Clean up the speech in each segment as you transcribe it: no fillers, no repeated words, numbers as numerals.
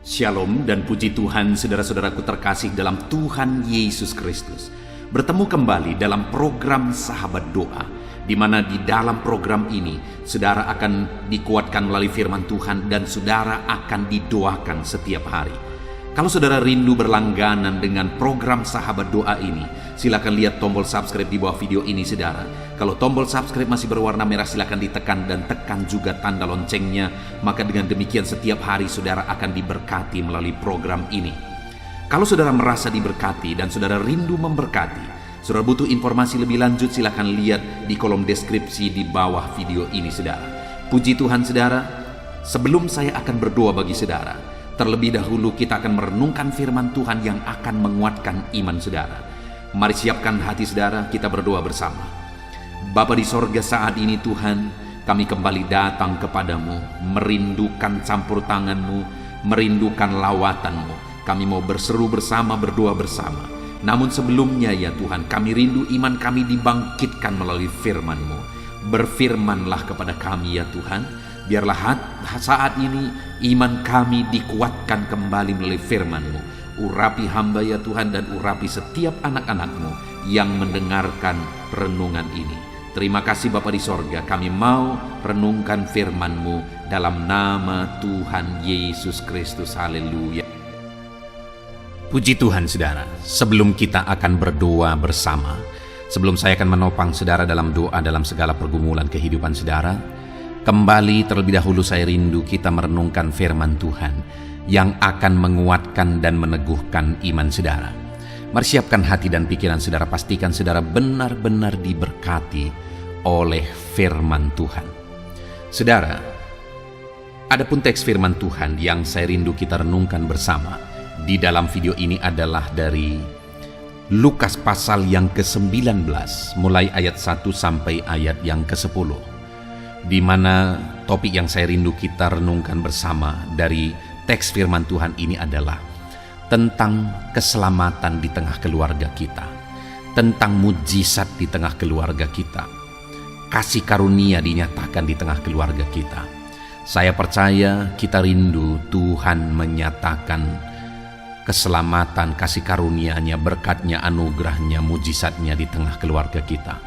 Shalom dan puji Tuhan saudara-saudaraku terkasih dalam Tuhan Yesus Kristus. Bertemu kembali dalam program Sahabat Doa, di mana di dalam program ini saudara akan dikuatkan melalui firman Tuhan dan saudara akan didoakan setiap hari. Kalau saudara rindu berlangganan dengan program Sahabat Doa ini, silakan lihat tombol subscribe di bawah video ini saudara. Kalau tombol subscribe masih berwarna merah, silakan ditekan dan tekan juga tanda loncengnya. Maka dengan demikian setiap hari saudara akan diberkati melalui program ini. Kalau saudara merasa diberkati dan saudara rindu memberkati, saudara butuh informasi lebih lanjut, silakan lihat di kolom deskripsi di bawah video ini saudara. Puji Tuhan saudara, sebelum saya akan berdoa bagi saudara, terlebih dahulu kita akan merenungkan firman Tuhan yang akan menguatkan iman saudara. Mari siapkan hati saudara, kita berdoa bersama. Bapa di sorga, saat ini Tuhan, kami kembali datang kepadamu, merindukan campur tanganmu, merindukan lawatanmu. Kami mau berseru bersama, berdoa bersama. Namun sebelumnya ya Tuhan, kami rindu iman kami dibangkitkan melalui firman-Mu. Berfirmanlah kepada kami ya Tuhan. Biarlah saat ini iman kami dikuatkan kembali melalui firman-Mu. Urapi hamba ya Tuhan dan urapi setiap anak-anak-Mu yang mendengarkan renungan ini. Terima kasih Bapa di sorga, kami mau renungkan firman-Mu dalam nama Tuhan Yesus Kristus. Haleluya. Puji Tuhan saudara, sebelum kita akan berdoa bersama, sebelum saya akan menopang saudara dalam doa dalam segala pergumulan kehidupan saudara, kembali terlebih dahulu saya rindu kita merenungkan firman Tuhan yang akan menguatkan dan meneguhkan iman saudara. Mari siapkan hati dan pikiran saudara, pastikan saudara benar-benar diberkati oleh firman Tuhan. Saudara, adapun teks firman Tuhan yang saya rindu kita renungkan bersama di dalam video ini adalah dari Lukas pasal yang ke-19, mulai ayat 1 sampai ayat yang ke-10. Di mana topik yang saya rindu kita renungkan bersama dari teks firman Tuhan ini adalah tentang keselamatan di tengah keluarga kita, tentang mujizat di tengah keluarga kita, kasih karunia dinyatakan di tengah keluarga kita. Saya percaya kita rindu Tuhan menyatakan keselamatan, kasih karunia-Nya, berkat-Nya, anugerah-Nya, mujizat-Nya di tengah keluarga kita.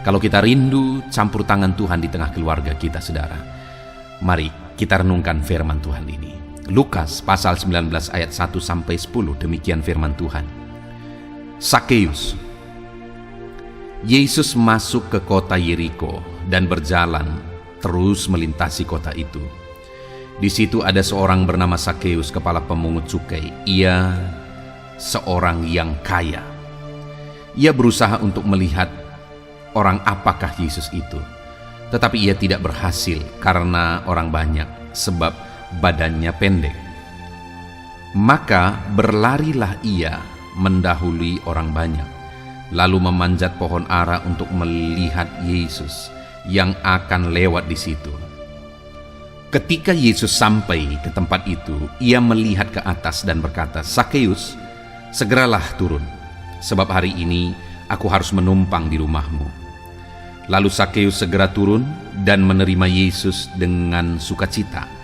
Kalau kita rindu campur tangan Tuhan di tengah keluarga kita saudara, mari kita renungkan firman Tuhan ini. Lukas pasal 19 ayat 1 sampai 10, demikian firman Tuhan. Sakeus. Yesus masuk ke kota Yeriko dan berjalan terus melintasi kota itu. Di situ ada seorang bernama Sakeus, kepala pemungut cukai. Ia seorang yang kaya. Ia berusaha untuk melihat orang apakah Yesus itu, tetapi ia tidak berhasil karena orang banyak, sebab badannya pendek. Maka berlarilah ia mendahului orang banyak, lalu memanjat pohon ara untuk melihat Yesus yang akan lewat di situ. Ketika Yesus sampai ke tempat itu, ia melihat ke atas dan berkata, "Sakeus, segeralah turun, sebab hari ini aku harus menumpang di rumahmu." Lalu Sakeus segera turun dan menerima Yesus dengan sukacita.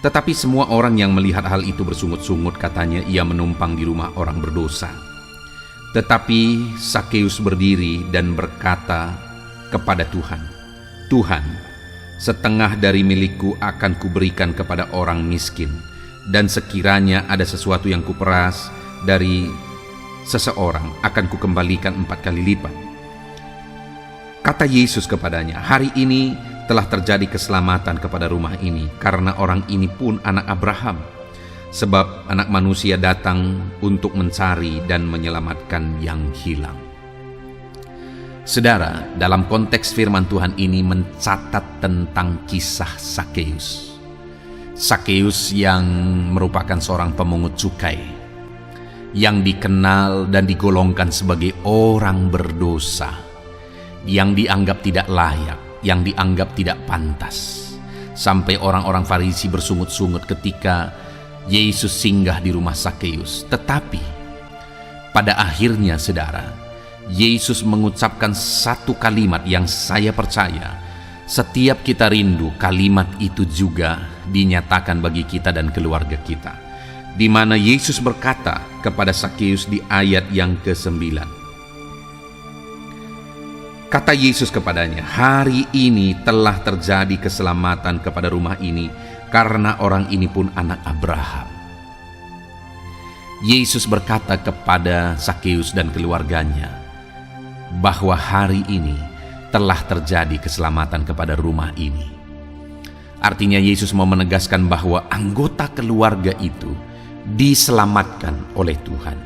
Tetapi semua orang yang melihat hal itu bersungut-sungut, katanya ia menumpang di rumah orang berdosa. Tetapi Sakeus berdiri dan berkata kepada Tuhan, "Tuhan, setengah dari milikku akan kuberikan kepada orang miskin, dan sekiranya ada sesuatu yang kuperas dari seseorang, akan kukembalikan 4 kali lipat." Kata Yesus kepadanya, "Hari ini telah terjadi keselamatan kepada rumah ini, karena orang ini pun anak Abraham. Sebab anak manusia datang untuk mencari dan menyelamatkan yang hilang." Saudara, dalam konteks firman Tuhan ini mencatat tentang kisah Sakeus. Sakeus yang merupakan seorang pemungut cukai, yang dikenal dan digolongkan sebagai orang berdosa, yang dianggap tidak layak, yang dianggap tidak pantas. Sampai orang-orang Farisi bersungut-sungut ketika Yesus singgah di rumah Sakeus. Tetapi pada akhirnya saudara, Yesus mengucapkan satu kalimat yang saya percaya setiap kita rindu kalimat itu juga dinyatakan bagi kita dan keluarga kita, di mana Yesus berkata kepada Sakeus di ayat yang ke-9. Kata Yesus kepadanya, "Hari ini telah terjadi keselamatan kepada rumah ini, karena orang ini pun anak Abraham." Yesus berkata kepada Sakeus dan keluarganya bahwa hari ini telah terjadi keselamatan kepada rumah ini. Artinya Yesus mau menegaskan bahwa anggota keluarga itu diselamatkan oleh Tuhan.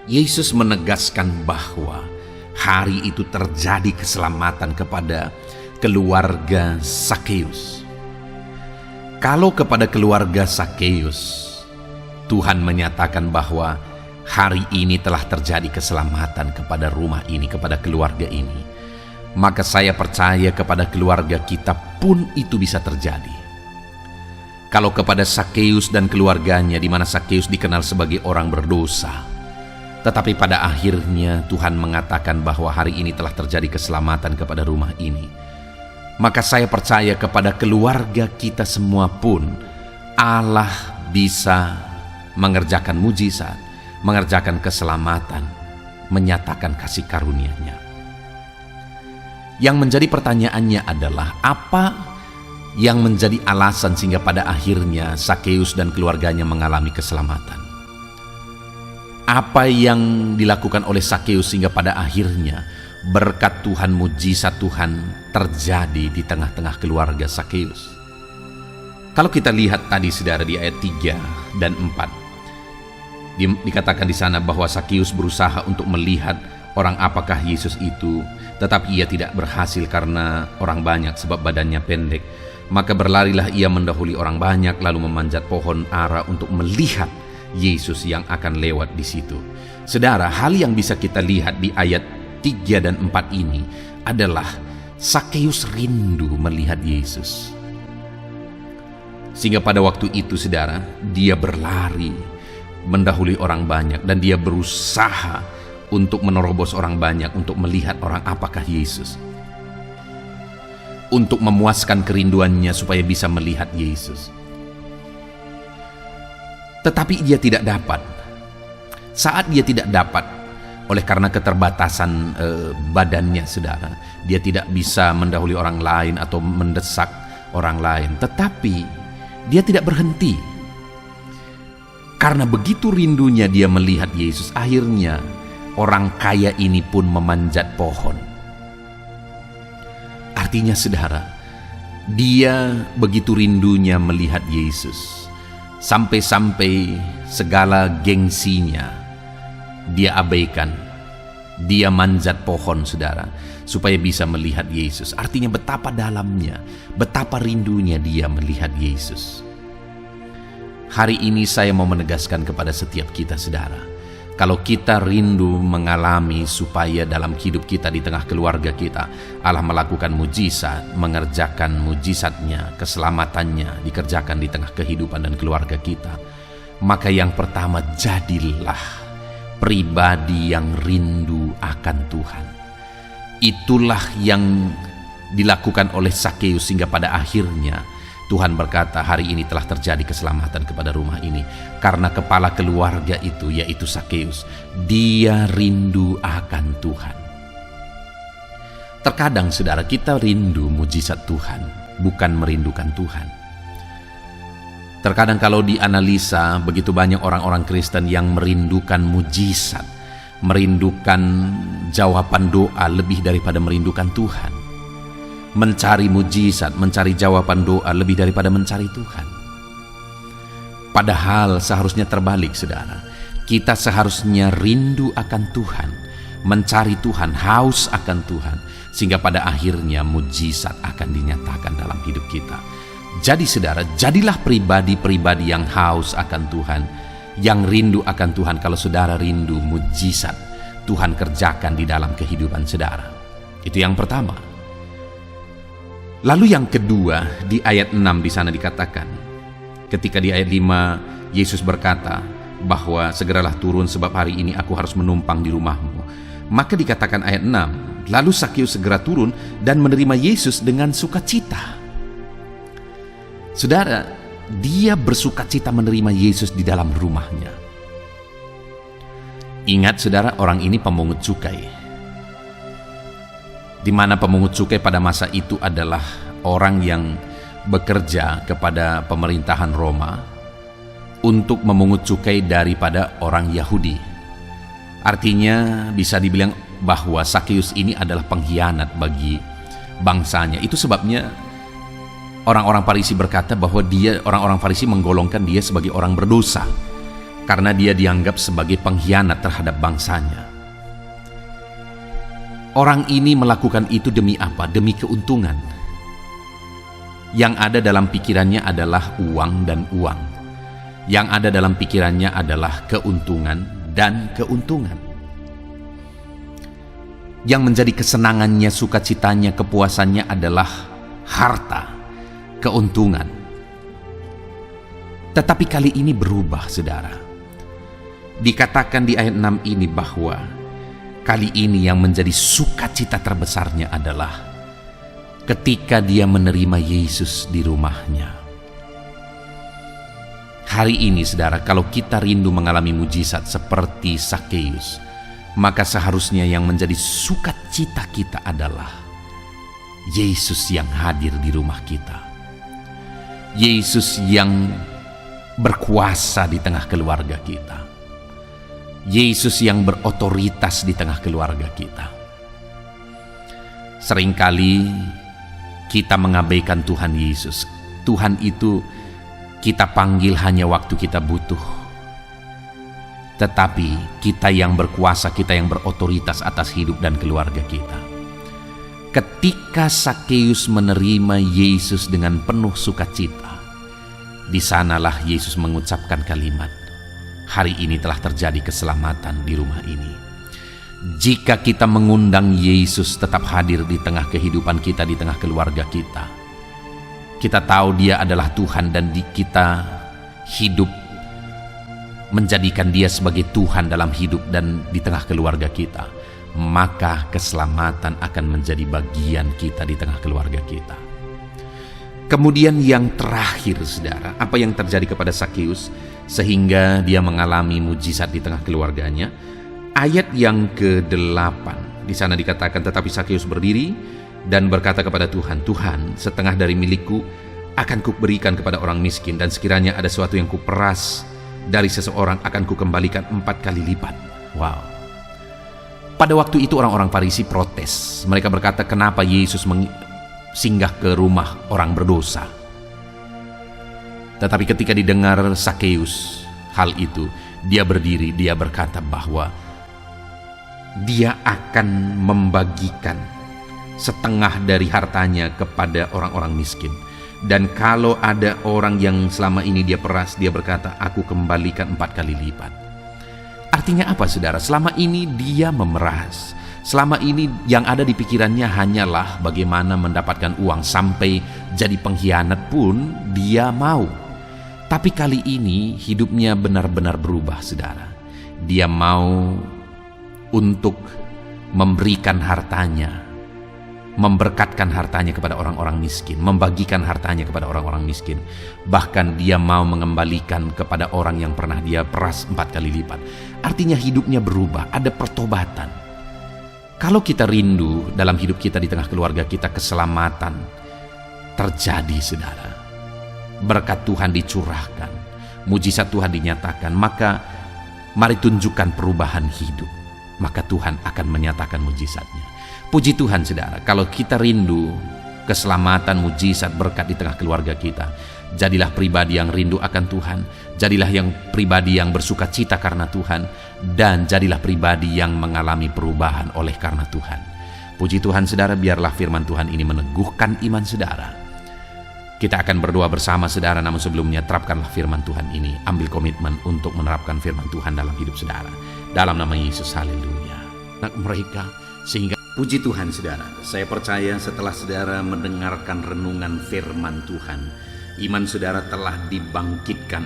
Yesus menegaskan bahwa hari itu terjadi keselamatan kepada keluarga Sakeus. Kalau kepada keluarga Sakeus, Tuhan menyatakan bahwa hari ini telah terjadi keselamatan kepada rumah ini, kepada keluarga ini, maka saya percaya kepada keluarga kita pun itu bisa terjadi. Kalau kepada Sakeus dan keluarganya, di mana Sakeus dikenal sebagai orang berdosa, tetapi pada akhirnya Tuhan mengatakan bahwa hari ini telah terjadi keselamatan kepada rumah ini, maka saya percaya kepada keluarga kita semua pun Allah bisa mengerjakan mujizat, mengerjakan keselamatan, menyatakan kasih karunia-Nya. Yang menjadi pertanyaannya adalah, apa yang menjadi alasan sehingga pada akhirnya Sakeus dan keluarganya mengalami keselamatan? Apa yang dilakukan oleh Sakeus sehingga pada akhirnya berkat Tuhan, mujizat Tuhan terjadi di tengah-tengah keluarga Sakeus? Kalau kita lihat tadi saudara di ayat 3 dan 4, dikatakan di sana bahwa Sakeus berusaha untuk melihat orang apakah Yesus itu, tetapi ia tidak berhasil karena orang banyak, sebab badannya pendek. Maka berlarilah ia mendahului orang banyak, lalu memanjat pohon ara untuk melihat Yesus yang akan lewat di situ. Saudara, hal yang bisa kita lihat di ayat 3 dan 4 ini adalah Sakeus rindu melihat Yesus. Sehingga pada waktu itu saudara, dia berlari mendahului orang banyak, dan dia berusaha untuk menerobos orang banyak, untuk melihat orang apakah Yesus, untuk memuaskan kerinduannya supaya bisa melihat Yesus. Tetapi dia tidak dapat. Saat dia tidak dapat, oleh karena keterbatasan badannya saudara, dia tidak bisa mendahului orang lain atau mendesak orang lain. Tetapi dia tidak berhenti. Karena begitu rindunya dia melihat Yesus, akhirnya orang kaya ini pun memanjat pohon. Artinya saudara, dia begitu rindunya melihat Yesus, sampai-sampai segala gengsinya dia abaikan. Dia manjat pohon saudara, supaya bisa melihat Yesus. Artinya betapa dalamnya, betapa rindunya dia melihat Yesus. Hari ini saya mau menegaskan kepada setiap kita saudara, kalau kita rindu mengalami supaya dalam hidup kita, di tengah keluarga kita, Allah melakukan mujizat, mengerjakan mujizatnya, keselamatannya dikerjakan di tengah kehidupan dan keluarga kita, maka yang pertama, jadilah pribadi yang rindu akan Tuhan. Itulah yang dilakukan oleh Sakeus, sehingga pada akhirnya Tuhan berkata, hari ini telah terjadi keselamatan kepada rumah ini, karena kepala keluarga itu, yaitu Sakeus, dia rindu akan Tuhan. Terkadang saudara, kita rindu mujizat Tuhan, bukan merindukan Tuhan. Terkadang kalau dianalisa, begitu banyak orang-orang Kristen yang merindukan mujizat, merindukan jawaban doa lebih daripada merindukan Tuhan. Mencari mujizat, mencari jawaban doa lebih daripada mencari Tuhan. Padahal seharusnya terbalik saudara. Kita seharusnya rindu akan Tuhan, mencari Tuhan, haus akan Tuhan, sehingga pada akhirnya mujizat akan dinyatakan dalam hidup kita. Jadi saudara, jadilah pribadi-pribadi yang haus akan Tuhan, yang rindu akan Tuhan. Kalau saudara rindu mujizat, Tuhan kerjakan di dalam kehidupan saudara. Itu yang pertama. Lalu yang kedua, di ayat 6 di sana dikatakan, ketika di ayat 5 Yesus berkata bahwa segeralah turun sebab hari ini aku harus menumpang di rumahmu. Maka dikatakan ayat 6, lalu Sakeus segera turun dan menerima Yesus dengan sukacita. Saudara, dia bersukacita menerima Yesus di dalam rumahnya. Ingat saudara, orang ini pemungut cukai, di mana pemungut cukai pada masa itu adalah orang yang bekerja kepada pemerintahan Roma untuk memungut cukai daripada orang Yahudi. Artinya bisa dibilang bahwa Sakeus ini adalah pengkhianat bagi bangsanya. Itu sebabnya orang-orang Farisi berkata bahwa orang-orang Farisi menggolongkan dia sebagai orang berdosa karena dia dianggap sebagai pengkhianat terhadap bangsanya. Orang ini melakukan itu demi apa? Demi keuntungan. Yang ada dalam pikirannya adalah uang dan uang. Yang ada dalam pikirannya adalah keuntungan dan keuntungan. Yang menjadi kesenangannya, sukacitanya, kepuasannya adalah harta, keuntungan. Tetapi kali ini berubah, saudara. Dikatakan di ayat 6 ini bahwa kali ini yang menjadi sukacita terbesarnya adalah ketika dia menerima Yesus di rumahnya. Hari ini, saudara, kalau kita rindu mengalami mujizat seperti Sakeus, maka seharusnya yang menjadi sukacita kita adalah Yesus yang hadir di rumah kita. Yesus yang berkuasa di tengah keluarga kita. Yesus yang berotoritas di tengah keluarga kita. Seringkali kita mengabaikan Tuhan Yesus. Tuhan itu kita panggil hanya waktu kita butuh. Tetapi kita yang berkuasa, kita yang berotoritas atas hidup dan keluarga kita. Ketika Sakeus menerima Yesus dengan penuh sukacita, di sanalah Yesus mengucapkan kalimat, hari ini telah terjadi keselamatan di rumah ini. Jika kita mengundang Yesus tetap hadir di tengah kehidupan kita, di tengah keluarga kita, kita tahu Dia adalah Tuhan dan kita hidup menjadikan Dia sebagai Tuhan dalam hidup dan di tengah keluarga kita, maka keselamatan akan menjadi bagian kita di tengah keluarga kita. Kemudian yang terakhir, saudara, apa yang terjadi kepada Sakeus sehingga dia mengalami mujizat di tengah keluarganya? Ayat yang ke-8, di sana dikatakan, tetapi Sakeus berdiri dan berkata kepada Tuhan, Tuhan, setengah dari milikku akan kuberikan kepada orang miskin, dan sekiranya ada sesuatu yang kuperas dari seseorang akan kukembalikan 4 kali lipat. Wow. Pada waktu itu orang-orang Farisi protes. Mereka berkata, kenapa Yesus singgah ke rumah orang berdosa? Tetapi ketika didengar Sakeus hal itu, dia berdiri, dia berkata bahwa dia akan membagikan setengah dari hartanya kepada orang-orang miskin. Dan kalau ada orang yang selama ini dia peras, dia berkata, aku kembalikan 4 kali lipat. Artinya apa, saudara? Selama ini dia memeras. Selama ini yang ada di pikirannya hanyalah bagaimana mendapatkan uang. Sampai jadi pengkhianat pun dia mau. Tapi kali ini hidupnya benar-benar berubah, saudara. Dia mau untuk memberikan hartanya, memberkatkan hartanya kepada orang-orang miskin, membagikan hartanya kepada orang-orang miskin. Bahkan dia mau mengembalikan kepada orang yang pernah dia peras 4 kali lipat. Artinya hidupnya berubah, ada pertobatan. Kalau kita rindu dalam hidup kita, di tengah keluarga kita, keselamatan terjadi, saudara. Berkat Tuhan dicurahkan, mujizat Tuhan dinyatakan, maka mari tunjukkan perubahan hidup. Maka Tuhan akan menyatakan mujizatnya. Puji Tuhan, saudara, kalau kita rindu keselamatan, mujizat, berkat di tengah keluarga kita, jadilah pribadi yang rindu akan Tuhan, jadilah yang pribadi yang bersuka cita karena Tuhan, dan jadilah pribadi yang mengalami perubahan oleh karena Tuhan. Puji Tuhan, saudara, biarlah firman Tuhan ini meneguhkan iman saudara. Kita akan berdoa bersama, saudara, namun sebelumnya terapkanlah firman Tuhan ini. Ambil komitmen untuk menerapkan firman Tuhan dalam hidup saudara. Dalam nama Yesus, haleluya. Anak mereka, sehingga puji Tuhan, saudara, saya percaya setelah saudara mendengarkan renungan firman Tuhan, iman saudara telah dibangkitkan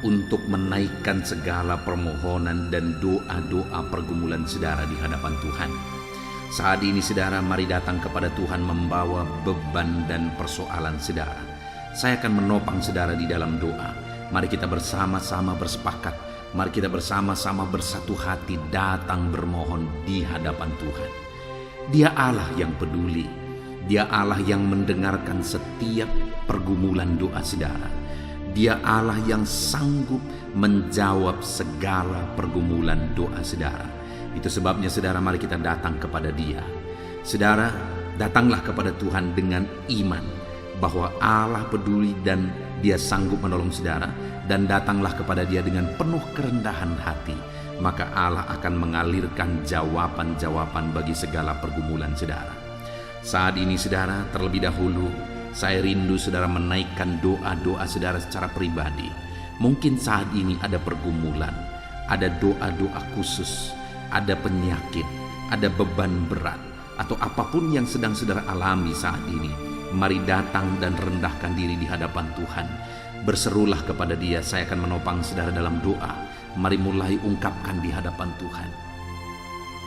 untuk menaikkan segala permohonan dan doa-doa pergumulan saudara di hadapan Tuhan. Saat ini, saudara, mari datang kepada Tuhan membawa beban dan persoalan saudara. saya akan menopang saudara di dalam doa. Mari kita bersama-sama bersepakat. Mari kita bersama-sama bersatu hati datang bermohon di hadapan Tuhan. Dia Allah yang peduli. Dia Allah yang mendengarkan setiap pergumulan doa saudara. Dia Allah yang sanggup menjawab segala pergumulan doa saudara. Itu sebabnya saudara, mari kita datang kepada Dia. Saudara, datanglah kepada Tuhan dengan iman bahwa Allah peduli dan Dia sanggup menolong saudara. Dan datanglah kepada Dia dengan penuh kerendahan hati. Maka Allah akan mengalirkan jawaban-jawaban bagi segala pergumulan saudara. Saat ini saudara, terlebih dahulu saya rindu saudara menaikkan doa-doa saudara secara pribadi. Mungkin saat ini ada pergumulan, ada doa-doa khusus, ada penyakit, ada beban berat, atau apapun yang sedang saudara alami saat ini. Mari datang dan rendahkan diri di hadapan Tuhan. Berserulah kepada Dia, saya akan menopang saudara dalam doa. Mari mulai ungkapkan di hadapan Tuhan.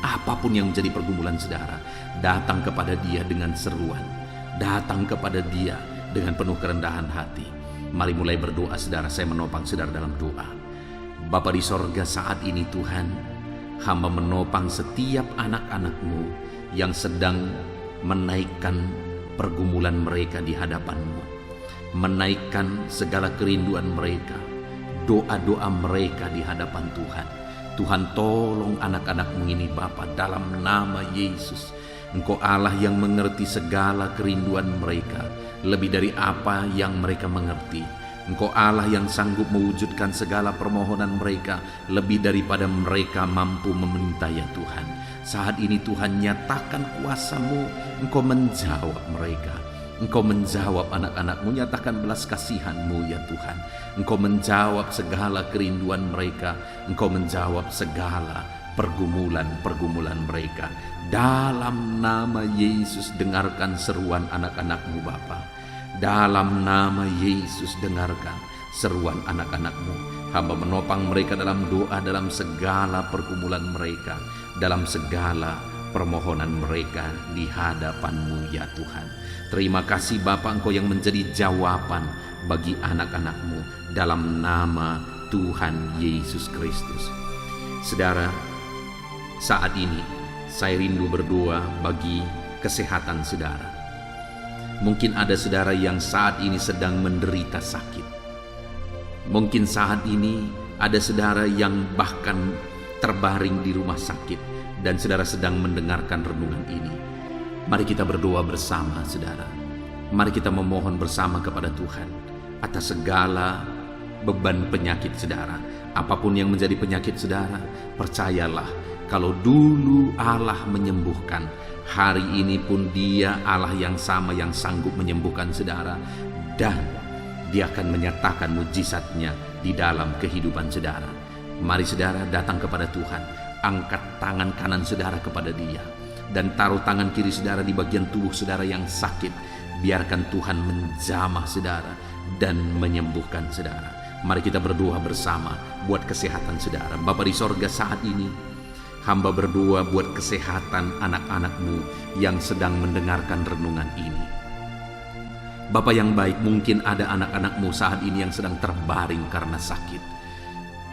Apapun yang menjadi pergumulan saudara, datang kepada Dia dengan seruan. Datang kepada Dia dengan penuh kerendahan hati. Mari mulai berdoa saudara, saya menopang saudara dalam doa. Bapa di sorga, saat ini Tuhan, hamba menopang setiap anak-anak-Mu yang sedang menaikkan pergumulan mereka di hadapan-Mu. Menaikkan segala kerinduan mereka, doa-doa mereka di hadapan Tuhan. Tuhan, tolong anak-anak-Mu ini Bapa, dalam nama Yesus. Engkau Allah yang mengerti segala kerinduan mereka, lebih dari apa yang mereka mengerti. Engkau Allah yang sanggup mewujudkan segala permohonan mereka, lebih daripada mereka mampu meminta ya Tuhan. Saat ini Tuhan, nyatakan kuasa-Mu, Engkau menjawab mereka. Engkau menjawab anak-anak-Mu, nyatakan belas kasihan-Mu ya Tuhan. Engkau menjawab segala kerinduan mereka. Engkau menjawab segala pergumulan-pergumulan mereka. Dalam nama Yesus, dengarkan seruan anak-anak-Mu Bapa. Dalam nama Yesus, dengarkan seruan anak-anak-Mu. Hamba menopang mereka dalam doa, dalam segala pergumulan mereka, dalam segala permohonan mereka di hadapan-Mu ya Tuhan. Terima kasih Bapa, Engkau yang menjadi jawaban bagi anak-anak-Mu dalam nama Tuhan Yesus Kristus. Saudara, saat ini saya rindu berdoa bagi kesehatan saudara. Mungkin ada saudara yang saat ini sedang menderita sakit. Mungkin saat ini ada saudara yang bahkan terbaring di rumah sakit dan saudara sedang mendengarkan renungan ini. Mari kita berdoa bersama saudara. Mari kita memohon bersama kepada Tuhan atas segala beban penyakit saudara. Apapun yang menjadi penyakit saudara, percayalah, kalau dulu Allah menyembuhkan, hari ini pun Dia Allah yang sama yang sanggup menyembuhkan saudara, dan Dia akan menyatakan mujizatnya di dalam kehidupan saudara. Mari saudara datang kepada Tuhan, angkat tangan kanan saudara kepada Dia, dan taruh tangan kiri saudara di bagian tubuh saudara yang sakit. Biarkan Tuhan menjamah saudara dan menyembuhkan saudara. Mari kita berdoa bersama buat kesehatan saudara. Bapa di sorga, saat ini hamba berdoa buat kesehatan anak-anak-Mu yang sedang mendengarkan renungan ini. Bapa yang baik, mungkin ada anak-anak-Mu saat ini yang sedang terbaring karena sakit.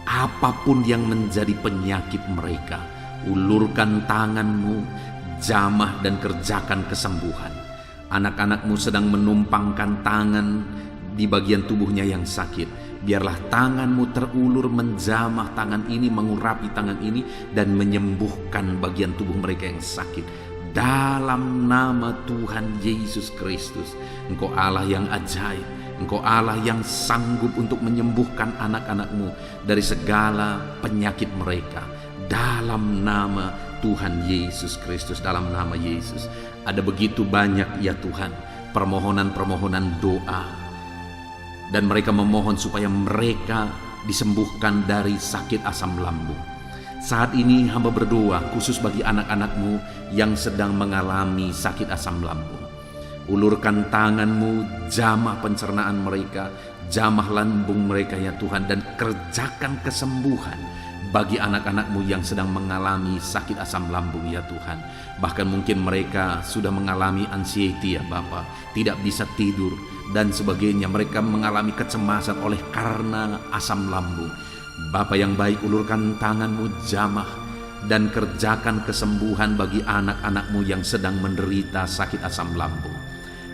Apapun yang menjadi penyakit mereka, ulurkan tangan-Mu, jamah dan kerjakan kesembuhan. Anak-anak-Mu sedang menumpangkan tangan di bagian tubuhnya yang sakit. Biarlah tangan-Mu terulur menjamah tangan ini, mengurapi tangan ini, dan menyembuhkan bagian tubuh mereka yang sakit. Dalam nama Tuhan Yesus Kristus, Engkau Allah yang ajaib. Engkau Allah yang sanggup untuk menyembuhkan anak-anak-Mu dari segala penyakit mereka. Dalam nama Tuhan Yesus Kristus, dalam nama Yesus. Ada begitu banyak ya Tuhan permohonan-permohonan doa, dan mereka memohon supaya mereka disembuhkan dari sakit asam lambung. Saat ini hamba berdoa khusus bagi anak-anak-Mu yang sedang mengalami sakit asam lambung. Ulurkan tangan-Mu, jamah pencernaan mereka, jamah lambung mereka ya Tuhan, dan kerjakan kesembuhan bagi anak-anak-Mu yang sedang mengalami sakit asam lambung ya Tuhan. Bahkan mungkin mereka sudah mengalami anxiety ya Bapa, tidak bisa tidur dan sebagainya. Mereka mengalami kecemasan oleh karena asam lambung. Bapa yang baik, ulurkan tangan-Mu jamah dan kerjakan kesembuhan bagi anak-anak-Mu yang sedang menderita sakit asam lambung.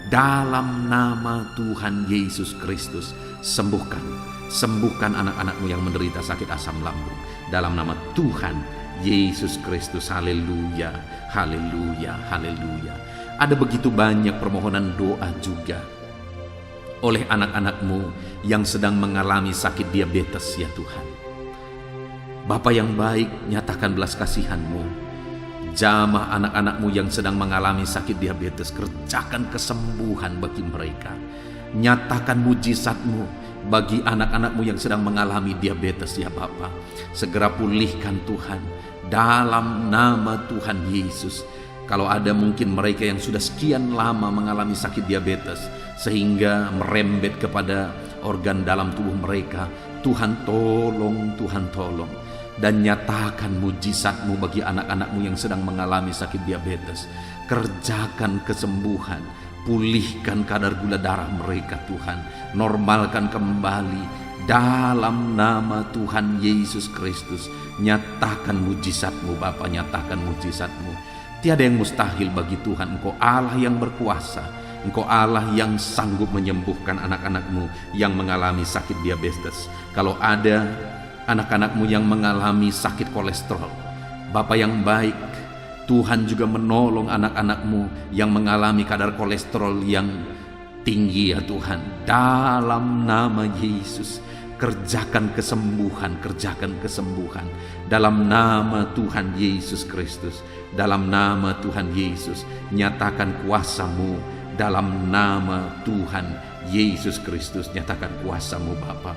Dalam nama Tuhan Yesus Kristus, sembuhkan anak-anak-Mu yang menderita sakit asam lambung. Dalam nama Tuhan Yesus Kristus, haleluya, haleluya, haleluya. Ada begitu banyak permohonan doa juga oleh anak-anak-Mu yang sedang mengalami sakit diabetes ya Tuhan. Bapa yang baik, nyatakan belas kasihan-Mu. Jamah anak-anak-Mu yang sedang mengalami sakit diabetes, kerjakan kesembuhan bagi mereka. Nyatakan mujizat-Mu bagi anak-anak-Mu yang sedang mengalami diabetes ya Bapa. Segera pulihkan Tuhan, dalam nama Tuhan Yesus. Kalau ada mungkin mereka yang sudah sekian lama mengalami sakit diabetes sehingga merembet kepada organ dalam tubuh mereka, Tuhan tolong, Tuhan tolong. Dan nyatakan mujizat-Mu bagi anak-anak-Mu yang sedang mengalami sakit diabetes. Kerjakan kesembuhan, pulihkan kadar gula darah mereka Tuhan. Normalkan kembali dalam nama Tuhan Yesus Kristus. Nyatakan mujizat-Mu Bapa, nyatakan mujizat-Mu. Tiada yang mustahil bagi Tuhan. Engkau Allah yang berkuasa. Engkau Allah yang sanggup menyembuhkan anak-anak-Mu yang mengalami sakit diabetes. Kalau ada anak-anak-Mu yang mengalami sakit kolesterol, Bapa yang baik, Tuhan juga menolong anak-anak-Mu yang mengalami kadar kolesterol yang tinggi ya Tuhan. Dalam nama Yesus, kerjakan kesembuhan, kerjakan kesembuhan. Dalam nama Tuhan Yesus Kristus, dalam nama Tuhan Yesus, nyatakan kuasa-Mu. Dalam nama Tuhan Yesus Kristus, nyatakan kuasa-Mu Bapa.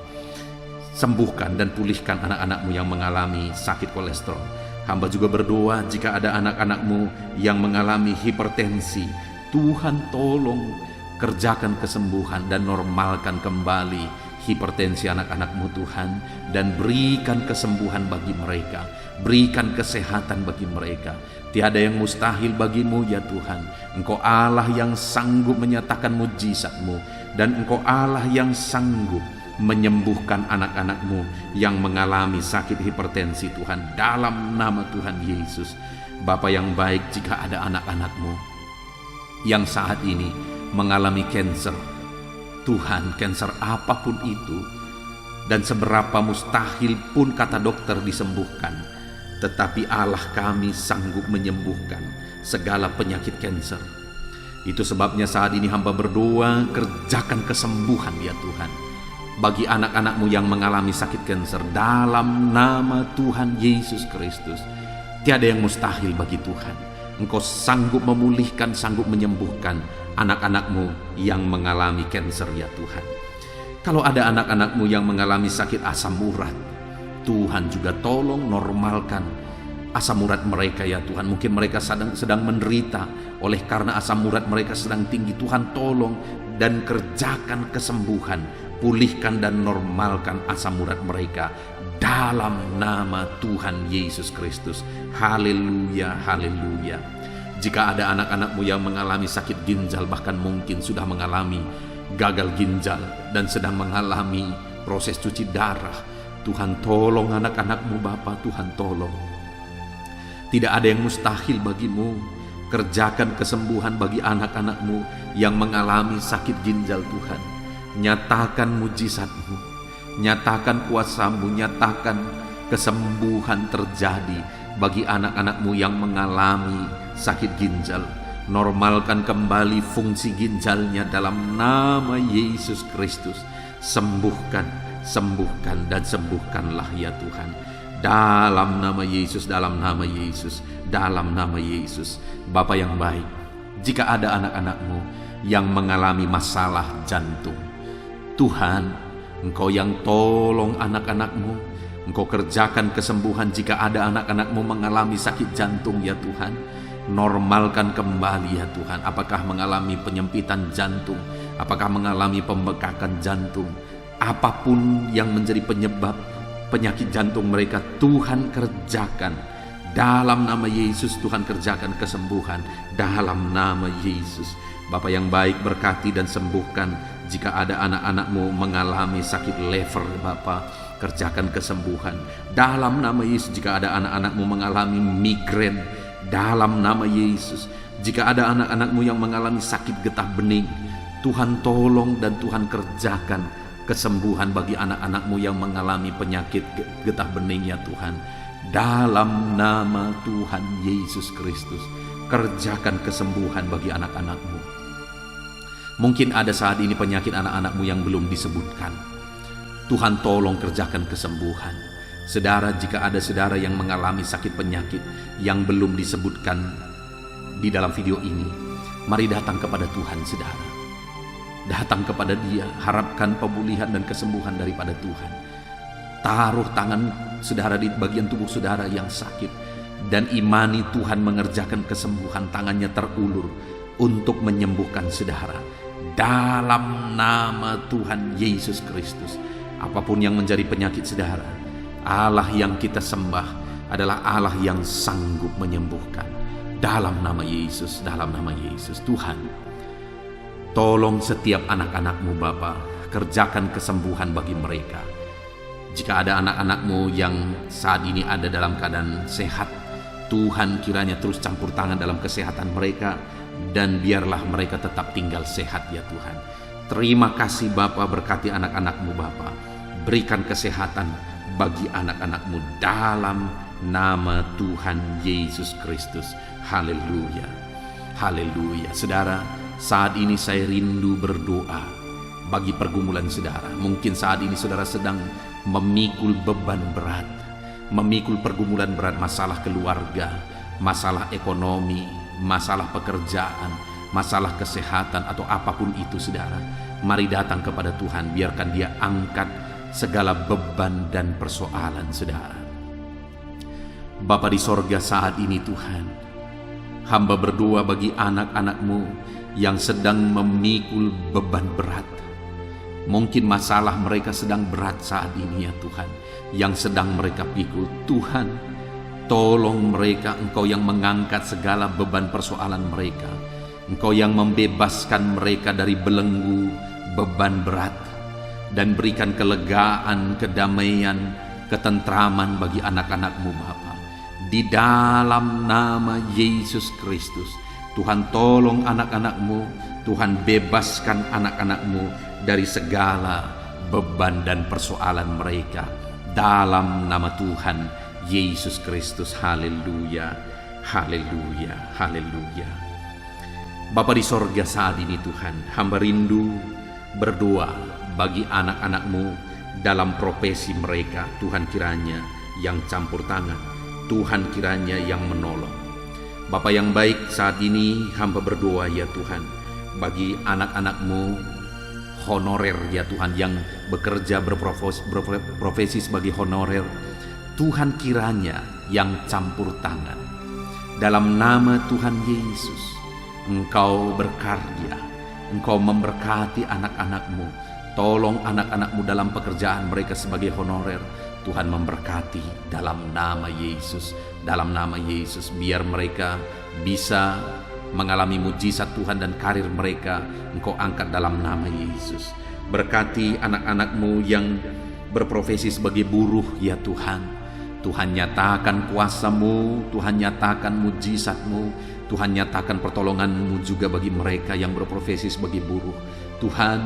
Sembuhkan dan pulihkan anak-anak-Mu yang mengalami sakit kolesterol. Hamba juga berdoa jika ada anak-anak-Mu yang mengalami hipertensi, Tuhan tolong kerjakan kesembuhan dan normalkan kembali hipertensi anak-anak-Mu Tuhan. Dan berikan kesembuhan bagi mereka, berikan kesehatan bagi mereka. Tiada yang mustahil bagi-Mu ya Tuhan. Engkau Allah yang sanggup menyatakan mujizat-Mu, dan Engkau Allah yang sanggup menyembuhkan anak-anak-Mu yang mengalami sakit hipertensi Tuhan. Dalam nama Tuhan Yesus. Bapa yang baik, jika ada anak-anak-Mu yang saat ini mengalami kanker, Tuhan, kanker apapun itu, dan seberapa mustahil pun kata dokter disembuhkan, tetapi Allah kami sanggup menyembuhkan segala penyakit kanker. Itu sebabnya saat ini hamba berdoa, kerjakan kesembuhan ya Tuhan bagi anak-anak-Mu yang mengalami sakit kanker. Dalam nama Tuhan Yesus Kristus, tiada yang mustahil bagi Tuhan. Engkau sanggup memulihkan, sanggup menyembuhkan anak-anak-Mu yang mengalami kanker ya Tuhan. Kalau ada anak-anak-Mu yang mengalami sakit asam urat, Tuhan juga tolong normalkan asam urat mereka ya Tuhan. Mungkin mereka sedang menderita oleh karena asam urat mereka sedang tinggi. Tuhan tolong dan kerjakan kesembuhan, pulihkan dan normalkan asam urat mereka dalam nama Tuhan Yesus Kristus. Haleluya, haleluya. Jika ada anak-anak-Mu yang mengalami sakit ginjal, bahkan mungkin sudah mengalami gagal ginjal dan sedang mengalami proses cuci darah, Tuhan tolong anak-anak-Mu Bapa, Tuhan tolong. Tidak ada yang mustahil bagi-Mu. Kerjakan kesembuhan bagi anak-anak-Mu yang mengalami sakit ginjal Tuhan. Nyatakan mujizat-Mu, nyatakan kuasa-Mu, nyatakan kesembuhan terjadi bagi anak-anak-Mu yang mengalami sakit ginjal. Normalkan kembali fungsi ginjalnya dalam nama Yesus Kristus. Sembuhkan, sembuhkan dan sembuhkanlah ya Tuhan. Dalam nama Yesus, dalam nama Yesus, dalam nama Yesus. Bapa yang baik, jika ada anak-anak-Mu yang mengalami masalah jantung, Tuhan, Engkau yang tolong anak-anak-Mu. Engkau kerjakan kesembuhan jika ada anak-anak-Mu mengalami sakit jantung ya Tuhan. Normalkan kembali ya Tuhan. Apakah mengalami penyempitan jantung, apakah mengalami pembekakan jantung, apapun yang menjadi penyebab, penyakit jantung mereka Tuhan kerjakan. Dalam nama Yesus Tuhan kerjakan kesembuhan. Dalam nama Yesus. Bapa yang baik, berkati dan sembuhkan. Jika ada anak-anak-Mu mengalami sakit lever, Bapa, kerjakan kesembuhan. Dalam nama Yesus. Jika ada anak-anak-Mu mengalami migrain, dalam nama Yesus. Jika ada anak-anak-Mu yang mengalami sakit getah bening, Tuhan tolong dan Tuhan kerjakan kesembuhan bagi anak-anak-Mu yang mengalami penyakit getah bening, ya Tuhan. Dalam nama Tuhan Yesus Kristus, kerjakan kesembuhan bagi anak-anak-Mu. Mungkin ada saat ini penyakit anak-anak-Mu yang belum disebutkan. Tuhan tolong kerjakan kesembuhan. Saudara, jika ada saudara yang mengalami sakit penyakit yang belum disebutkan di dalam video ini, mari datang kepada Tuhan, saudara. Datang kepada Dia, harapkan pemulihan dan kesembuhan daripada Tuhan. Taruh tangan saudara di bagian tubuh saudara yang sakit dan imani Tuhan mengerjakan kesembuhan. Tangannya terulur untuk menyembuhkan saudara. Dalam nama Tuhan Yesus Kristus, apapun yang menjadi penyakit saudara, Allah yang kita sembah adalah Allah yang sanggup menyembuhkan. Dalam nama Yesus, dalam nama Yesus. Tuhan, tolong setiap anak-anak-Mu Bapa, kerjakan kesembuhan bagi mereka. Jika ada anak-anak-Mu yang saat ini ada dalam keadaan sehat, Tuhan kiranya terus campur tangan dalam kesehatan mereka, dan biarlah mereka tetap tinggal sehat, ya Tuhan. Terima kasih Bapa, berkati anak-anak-Mu Bapa. Berikan kesehatan bagi anak-anak-Mu dalam nama Tuhan Yesus Kristus. Haleluya, haleluya. Saudara, saat ini saya rindu berdoa bagi pergumulan saudara. Mungkin saat ini saudara sedang memikul beban berat, memikul pergumulan berat, masalah keluarga, masalah ekonomi, masalah pekerjaan, masalah kesehatan, atau apapun itu saudara. Mari datang kepada Tuhan, biarkan Dia angkat segala beban dan persoalan saudara. Bapa di sorga, saat ini Tuhan, hamba berdoa bagi anak-anak-Mu yang sedang memikul beban berat. Mungkin masalah mereka sedang berat saat ini, ya Tuhan, yang sedang mereka pikul. Tuhan, tolong mereka. Engkau yang mengangkat segala beban persoalan mereka. Engkau yang membebaskan mereka dari belenggu beban berat, dan berikan kelegaan, kedamaian, ketentraman bagi anak-anak-Mu Bapa. Di dalam nama Yesus Kristus, Tuhan tolong anak-anak-Mu. Tuhan bebaskan anak-anak-Mu dari segala beban dan persoalan mereka. Dalam nama Tuhan Yesus Kristus. Haleluya, haleluya, haleluya. Bapa di sorga, saat ini Tuhan, hamba rindu berdoa bagi anak-anak-Mu dalam profesi mereka. Tuhan kiranya yang campur tangan, Tuhan kiranya yang menolong. Bapa yang baik, saat ini hamba berdoa, ya Tuhan, bagi anak-anak-Mu honorer, ya Tuhan, yang bekerja berprofesi sebagai honorer. Tuhan kiranya yang campur tangan. Dalam nama Tuhan Yesus, Engkau berkarya, Engkau memberkati anak-anak-Mu. Tolong anak-anak-Mu dalam pekerjaan mereka sebagai honorer. Tuhan memberkati dalam nama Yesus. Dalam nama Yesus, biar mereka bisa mengalami mujizat Tuhan, dan karir mereka Engkau angkat dalam nama Yesus. Berkati anak-anak-Mu yang berprofesi sebagai buruh, ya Tuhan. Tuhan nyatakan kuasa-Mu, Tuhan nyatakan mujizat-Mu, Tuhan nyatakan pertolongan-Mu juga bagi mereka yang berprofesi sebagai buruh. Tuhan,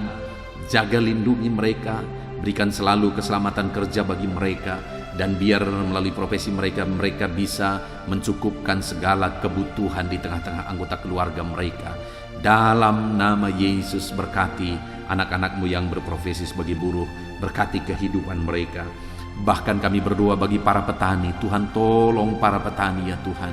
jaga lindungi mereka, berikan selalu keselamatan kerja bagi mereka, dan biar melalui profesi mereka, mereka bisa mencukupkan segala kebutuhan di tengah-tengah anggota keluarga mereka. Dalam nama Yesus, berkati anak-anak-Mu yang berprofesi sebagai buruh, berkati kehidupan mereka. Bahkan kami berdoa bagi para petani. Tuhan, tolong para petani, ya Tuhan.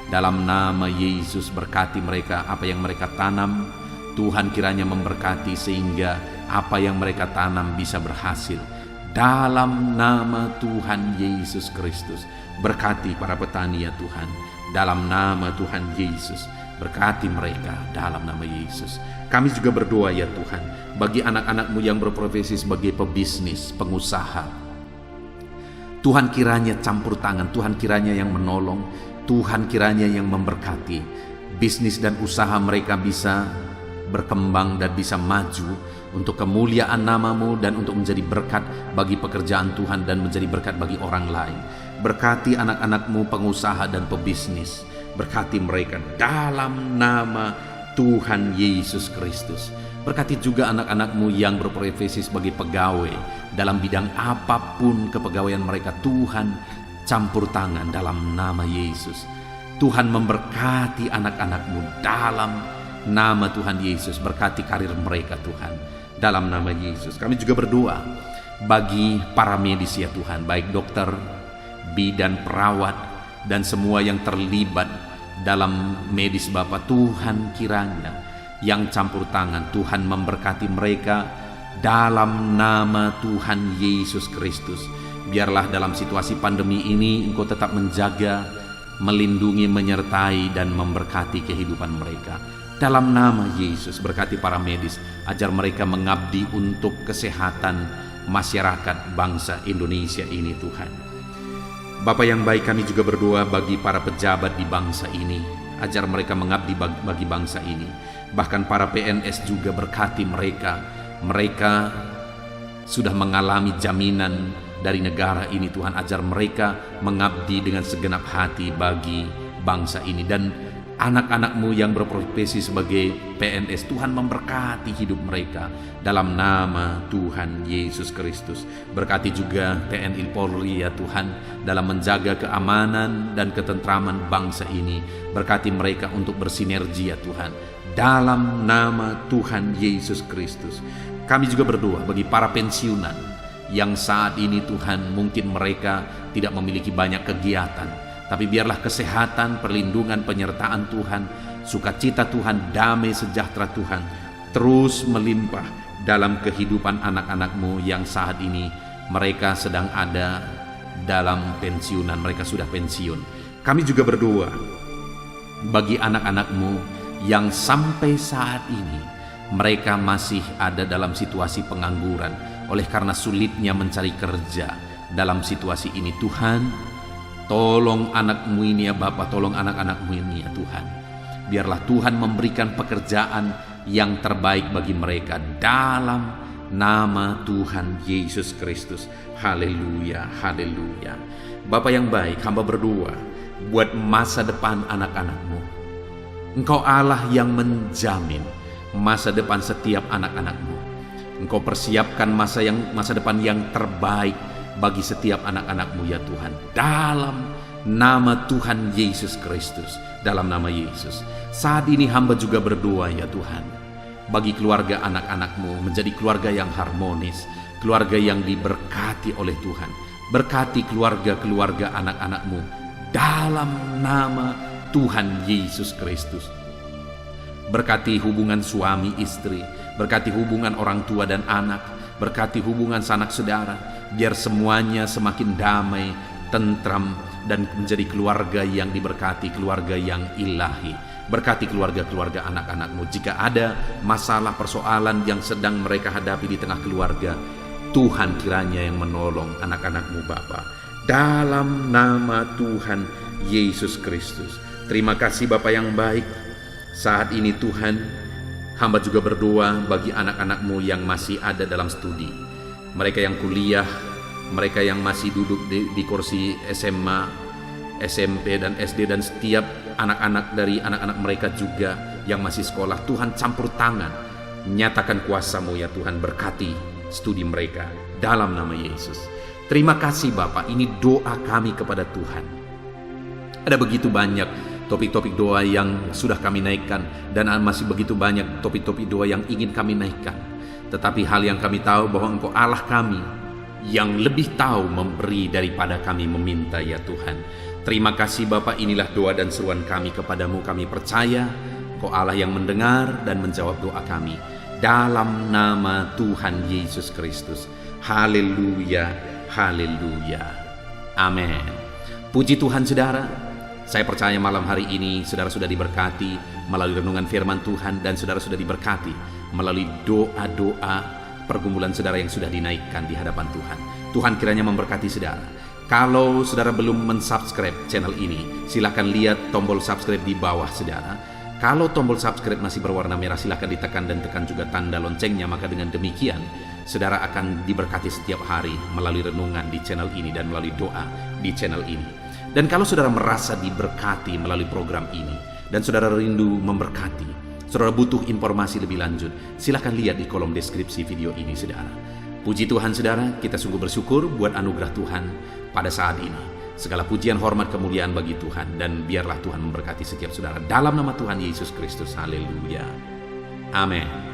Dalam nama Yesus, berkati mereka, apa yang mereka tanam, Tuhan kiranya memberkati sehingga apa yang mereka tanam bisa berhasil. Dalam nama Tuhan Yesus Kristus, berkati para petani, ya Tuhan. Dalam nama Tuhan Yesus, berkati mereka dalam nama Yesus. Kami juga berdoa, ya Tuhan, bagi anak-anak-Mu yang berprofesi sebagai pebisnis, pengusaha. Tuhan kiranya campur tangan, Tuhan kiranya yang menolong, Tuhan kiranya yang memberkati. Bisnis dan usaha mereka bisa berkembang dan bisa maju untuk kemuliaan nama-Mu dan untuk menjadi berkat bagi pekerjaan Tuhan dan menjadi berkat bagi orang lain. Berkati anak-anak-Mu pengusaha dan pebisnis. Berkati mereka dalam nama Tuhan Yesus Kristus. Berkati juga anak-anak-Mu yang berprofesi sebagai pegawai dalam bidang apapun kepegawaian mereka. Tuhan campur tangan dalam nama Yesus. Tuhan memberkati anak-anak-Mu dalam nama Tuhan Yesus. Berkati karir mereka Tuhan dalam nama Yesus. Kami juga berdoa bagi para medis ya Tuhan, baik dokter, bidan, perawat, dan semua yang terlibat dalam medis Bapa. Tuhan kiranya yang campur tangan, Tuhan memberkati mereka dalam nama Tuhan Yesus Kristus. Biarlah dalam situasi pandemi ini Engkau tetap menjaga, melindungi, menyertai, dan memberkati kehidupan mereka. Dalam nama Yesus, berkati para medis, ajar mereka mengabdi untuk kesehatan masyarakat bangsa Indonesia ini Tuhan. Bapa yang baik, kami juga berdoa bagi para pejabat di bangsa ini, ajar mereka mengabdi bagi bangsa ini. Bahkan para PNS juga berkati mereka. Mereka sudah mengalami jaminan dari negara ini Tuhan. Ajar mereka mengabdi dengan segenap hati bagi bangsa ini. Dan anak-anak-Mu yang berprofesi sebagai PNS, Tuhan memberkati hidup mereka dalam nama Tuhan Yesus Kristus. Berkati juga TNI Polri ya Tuhan dalam menjaga keamanan dan ketentraman bangsa ini. Berkati mereka untuk bersinergi ya Tuhan dalam nama Tuhan Yesus Kristus. Kami juga berdoa bagi para pensiunan yang saat ini Tuhan mungkin mereka tidak memiliki banyak kegiatan, tapi biarlah kesehatan, perlindungan, penyertaan Tuhan, sukacita Tuhan, damai sejahtera Tuhan terus melimpah dalam kehidupan anak-anak-Mu yang saat ini mereka sedang ada dalam pensiunan, mereka sudah pensiun. Kami juga berdoa bagi anak-anak-Mu yang sampai saat ini mereka masih ada dalam situasi pengangguran oleh karena sulitnya mencari kerja. Dalam situasi ini Tuhan, tolong anak-Mu ini ya Bapa, tolong anak-anak-Mu ini ya Tuhan. Biarlah Tuhan memberikan pekerjaan yang terbaik bagi mereka dalam nama Tuhan Yesus Kristus. Haleluya, haleluya. Bapa yang baik, hamba berdoa buat masa depan anak-anak-Mu. Engkau Allah yang menjamin masa depan setiap anak-anak-Mu. Engkau persiapkan masa depan yang terbaik bagi setiap anak-anak-Mu ya Tuhan. Dalam nama Tuhan Yesus Kristus. Dalam nama Yesus. Saat ini hamba juga berdoa ya Tuhan, bagi keluarga anak-anak-Mu menjadi keluarga yang harmonis, keluarga yang diberkati oleh Tuhan. Berkati keluarga-keluarga anak-anak-Mu dalam nama Tuhan Yesus Kristus. Berkati hubungan suami istri, berkati hubungan orang tua dan anak, berkati hubungan sanak saudara, biar semuanya semakin damai, tentram, dan menjadi keluarga yang diberkati, keluarga yang ilahi. Berkati keluarga-keluarga anak-anak-Mu. Jika ada masalah persoalan yang sedang mereka hadapi di tengah keluarga, Tuhan kiranya yang menolong anak-anak-Mu Bapa. Dalam nama Tuhan Yesus Kristus. Terima kasih Bapa yang baik. Saat ini Tuhan, hamba juga berdoa bagi anak-anak-Mu yang masih ada dalam studi. Mereka yang kuliah, mereka yang masih duduk di kursi SMA, SMP, dan SD, dan setiap anak-anak dari anak-anak mereka juga yang masih sekolah. Tuhan campur tangan, nyatakan kuasa-Mu ya Tuhan, berkati studi mereka dalam nama Yesus. Terima kasih Bapa, ini doa kami kepada Tuhan. Ada begitu banyak topik-topik doa yang sudah kami naikkan, dan masih begitu banyak topik-topik doa yang ingin kami naikkan. Tetapi hal yang kami tahu bahwa Engkau Allah kami yang lebih tahu memberi daripada kami meminta ya Tuhan. Terima kasih Bapa, inilah doa dan seruan kami kepadamu. Kami percaya Engkau Allah yang mendengar dan menjawab doa kami. Dalam nama Tuhan Yesus Kristus. Haleluya, haleluya. Amin. Puji Tuhan saudara. Saya percaya malam hari ini saudara sudah diberkati melalui renungan firman Tuhan, dan saudara sudah diberkati melalui doa-doa pergumulan saudara yang sudah dinaikkan di hadapan Tuhan. Tuhan kiranya memberkati saudara. Kalau saudara belum mensubscribe channel ini, silakan lihat tombol subscribe di bawah saudara. Kalau tombol subscribe masih berwarna merah, silakan ditekan dan tekan juga tanda loncengnya. Maka dengan demikian, saudara akan diberkati setiap hari melalui renungan di channel ini dan melalui doa di channel ini. Dan kalau saudara merasa diberkati melalui program ini, dan saudara rindu memberkati, saudara butuh informasi lebih lanjut, silakan lihat di kolom deskripsi video ini, saudara. Puji Tuhan, saudara, kita sungguh bersyukur buat anugerah Tuhan pada saat ini. Segala pujian, hormat, kemuliaan bagi Tuhan, dan biarlah Tuhan memberkati setiap saudara dalam nama Tuhan Yesus Kristus. Haleluya. Amin.